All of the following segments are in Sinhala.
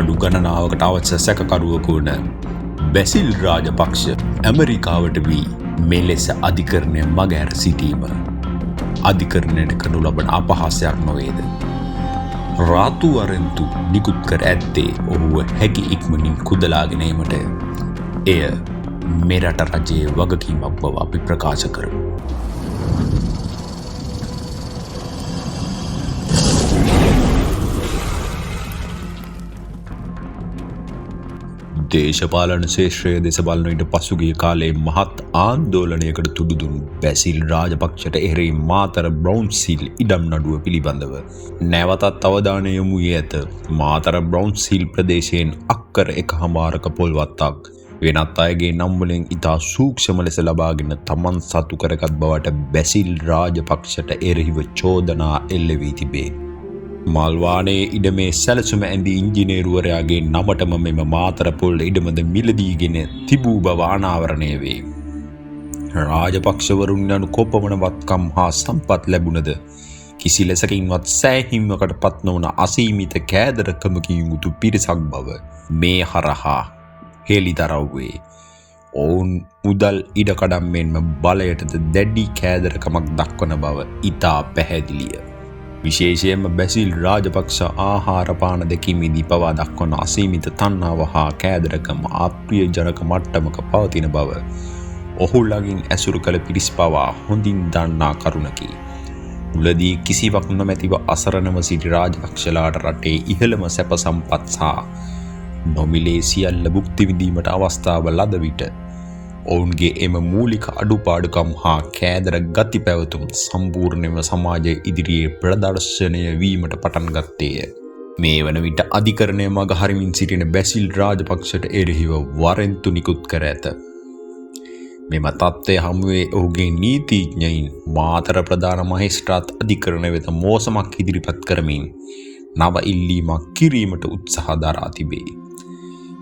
නඩු ගණනාවකට අවශ්‍ය සැකකරුවෙකු වන බැසිල් රාජපක්ෂ ඇමරිකාවට වී මෙලෙස අධිකරණය මගහැර සිටීම අධිකරණයට කරනු ලබන අපහාසයක් නොවේද? රාතු අරෙන්තු නිකුත් කර ඇත්තේ ඔහුව හැකි ඉක්මනින් කුදලා ගැනීමට. එය මෙරට රජයේ වගකීමක් බව අපි ප්‍රකාශ කරමු. දේශපාලන ශේෂ්ත්‍රයේ දෙස බලන විට පසුගිය කාලයේ මහත් ආන්දෝලනයකට තුඩු දුන් බැසිල් රාජපක්ෂට එරෙහි මාතර බ්‍රවුන්සිල් ඉඩම් නඩුව පිළිබඳව නැවතත් අවධානය යොමු වී ඇත. මාතර බ්‍රවුන්සිල් ප්‍රදේශයෙන් අක්කර 1.5ක පොල්වත්තක් වෙනත් අයගේ නම් වලින් ඉතා සූක්ෂම ලෙස ලබාගෙන තමන් සතු කරගත් බවට බැසිල් රාජපක්ෂට එරෙහිව චෝදනා එල්ල වී තිබේ. මල්වානේ ඉඩමේ සැලසුම ඇඳි ඉංජිනේරුවරයාගේ නමටම මෙම මාතර පොල් ඉඩමද මිලදීගෙන තිබූ බව අනාවරණය වේ. රාජපක්ෂවරුන් යනු කොපමණ වත්කම් හා සම්පත් ලැබුණද කිසි ලෙසකින්වත් සෑහීමකට පත් නොවන අසීමිත කෑදරකමකින් යුතු පිරිසක් බව මේ හරහා හෙළිදරව් වේ. ඔවුන් මුදල් ඉඩකඩම් මෙන්ම බලයටද දැඩි කෑදරකමක් දක්වන බව ඉතා පැහැදිලිය. විශේෂයෙන්ම බැසිල් රාජපක්ෂ ආහාර පාන දෙකීමේදී පවා දක්වන අසීමිත තණ්හාව හා කෑදරකම අප්‍රියජනක මට්ටමක පවතින බව ඔහු ළඟින් ඇසුරු කළ පිරිස් පවා හොඳින් දන්නා කරුණකි. මුලදී කිසිවක් නොමැතිව අසරණව සිටි රාජපක්ෂලාට රටේ ඉහළම සැප සම්පත් සහ නොමිලේ සියල්ල භුක්ති විඳීමට අවස්ථාව ලද විට ඔවුන්ගේ එම මූලික අඩුපාඩුකම් හා කෑදර ගති පැවතුම් සම්පූර්ණයෙන්ම සමාජය ඉදිරියේ ප්‍රදර්ශනය වීමට පටන් ගත්තේය. මේ වන විට අධිකරණය මග හරිමින් සිටින බැසිල් රාජපක්ෂට එරෙහිව වරෙන්තු නිකුත් කර ඇත. මෙම තත්ත්වය හමුවේ ඔහුගේ නීතිඥයින් මාතර ප්‍රධාන මහේස්ත්‍රාත් අධිකරණය වෙත මෝසමක් ඉදිරිපත් කරමින් නව ඉල්ලීමක් කිරීමට උත්සාහ දරා තිබේ.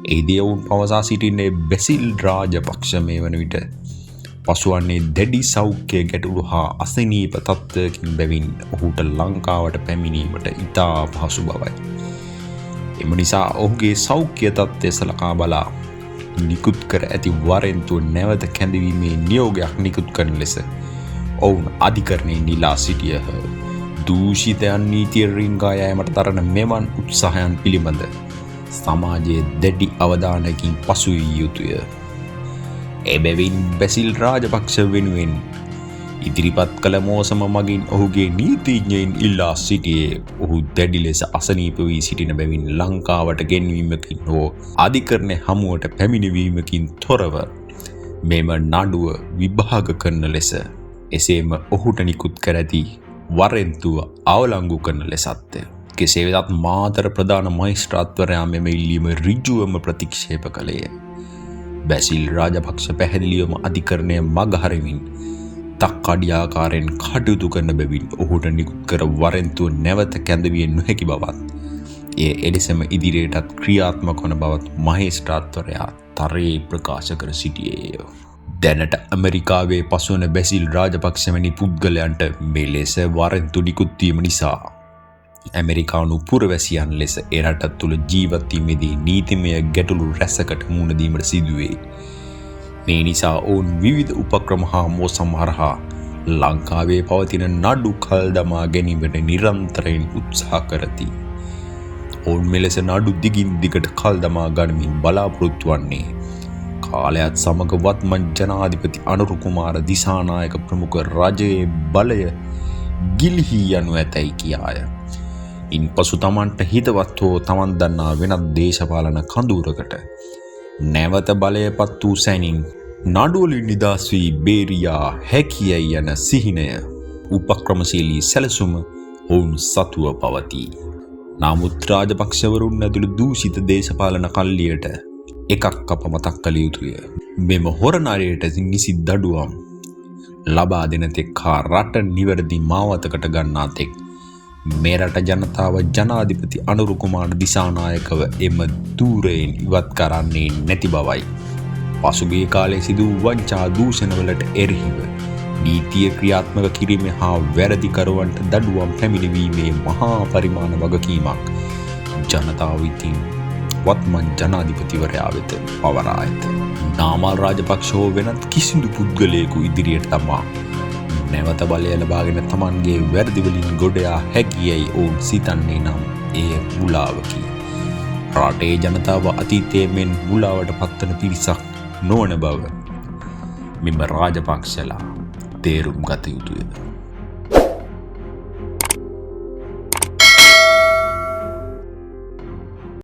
එහිදී ඔවුන් පවසා සිටින්නේ බැසිල් රාජපක්ෂ මේ වන විට පසුවන්නේ දැඩි සෞඛ්‍ය ගැටලු හා අසනීප තත්ත්වයකින් බැවින් ඔහුට ලංකාවට පැමිණීමට ඉතා පහසු බවයි. එම නිසා ඔහුගේ සෞඛ්‍ය තත්ත්වය සලකා බලා නිකුත් කර ඇති වරෙන්තුව නැවත කැඳවීමේ නියෝගයක් නිකුත් කරන ලෙස ඔවුන් අධිකරණයෙන් ඉල්ලා සිටියහ. දූෂිතයන් නීතිය රිංගා යෑමට තරන මෙවන් උත්සාහයන් පිළිබඳ සමාජයේ දැඩි අවධානයකින් පසු විය යුතුය. එබැවින් බැසිල් රාජපක්ෂ වෙනුවෙන් ඉදිරිපත් කළ මෝසම මගින් ඔහුගේ නීතිඥයින් ඉල්ලා සිටියේ ඔහු දැඩි ලෙස අසනීප වී සිටින බැවින් ලංකාවට ගෙන්වීමකින් හෝ අධිකරණ හමුවට පැමිණවීමකින් තොරව මෙම නඩුව විභාග කරන ලෙස එසේම ඔහුට නිකුත් කර ඇති වරෙන්තුව අවලංගු කරන ලෙසත්ය. කෙසේ වෙතත් මාතර ප්‍රධාන මහේස්ත්‍රාත්වරයා මෙම ඉල්ලීම ඍජුවම ප්‍රතික්ෂේප කළේය. බැසිල් රාජපක්ෂ පැහැදිලිවම අධිකරණය මග හරිමින් තක්කඩියාකාරයෙන් කටයුතු කරන බැවින් ඔහුට නිකුත් කර වරෙන්තුව නැවත කැඳවිය නොහැකි බවත් එය එලෙසම ඉදිරියටත් ක්‍රියාත්මක වන බවත් මහේස්ත්‍රාත්වරයා තරයේ ප්‍රකාශ කර සිටියේය. දැනට ඇමරිකාවේ පසුවන බැසිල් රාජපක්ෂ වැනි පුද්ගලයන්ට මෙලෙස වරෙන්තු නිකුත් වීම නිසා ඇමරිකානු පුරවැසියන් ලෙස එරට තුළ ජීවත් වීමේදී නීතිමය ගැටලු රැසකට මුහුණ දීමට සිදුවේ. මේ නිසා ඔවුන් විවිධ උපක්‍රම හා මෝසම් හරහා ලංකාවේ පවතින නඩු කල් දමා ගැනීමට නිරන්තරයෙන් උත්සාහ කරති. ඔවුන් මෙලෙස නඩු දිගින් දිගට කල් දමා ගනිමින් බලාපොරොත්තු වන්නේ කාලයත් සමග වත්මන් ජනාධිපති අනුර කුමාර දිසානායක ප්‍රමුඛ රජයේ බලය ගිලිහී යනු ඇතැයි කියාය. ඉන්පසු තමන්ට හිතවත් හෝ තමන් දන්නා වෙනත් දේශපාලන කඳවුරකට නැවත බලයපත් වූ සැනින් නඩුවලින් නිදහස් වී බේරියා හැකියයි යන සිහිනය උපක්‍රමශීලී සැලසුම ඔවුන් සතුව පවතී. නමුත් රාජපක්ෂවරුන් ඇතුළු දූෂිත දේශපාලන කල්ලියට එකක් අප මතක් කළ යුතුය. මෙම හොරනරයට නිසි දඩුවම් ලබා දෙන තෙක් හා රට නිවැරදි මාවතකට ගන්නා තෙක් මෙරට ජනතාව ජනාධිපති අනුර කුමාර දිසානායකව එම ධූරයෙන් ඉවත් කරන්නේ නැති බවයි. පසුගිය කාලයේ සිදු වංචා දූෂණවලට එරෙහිව නීතිය ක්‍රියාත්මක කිරීම හා වැරදිකරුවන්ට දඩුවම් පැමිණවීමේ මහා පරිමාණ වගකීමක් ජනතාව විසින් වත්මන් ජනාධිපතිවරයා වෙත පවරා ඇත. නාමල් රාජපක්ෂ හෝ වෙනත් කිසිදු පුද්ගලයෙකු ඉදිරියට තමා නැවත බලය ලබාගෙන තමන්ගේ වැරදිවලින් ගොඩයා හැකියයි ඔවුන් සිතන්නේ නම් එය මුලාවකි. රටේ ජනතාව අතීතයේ මෙන් මුලාවට පත්වන පිරිසක් නොවන බව මෙම රාජපක්ෂලා තේරුම් ගත යුතුය.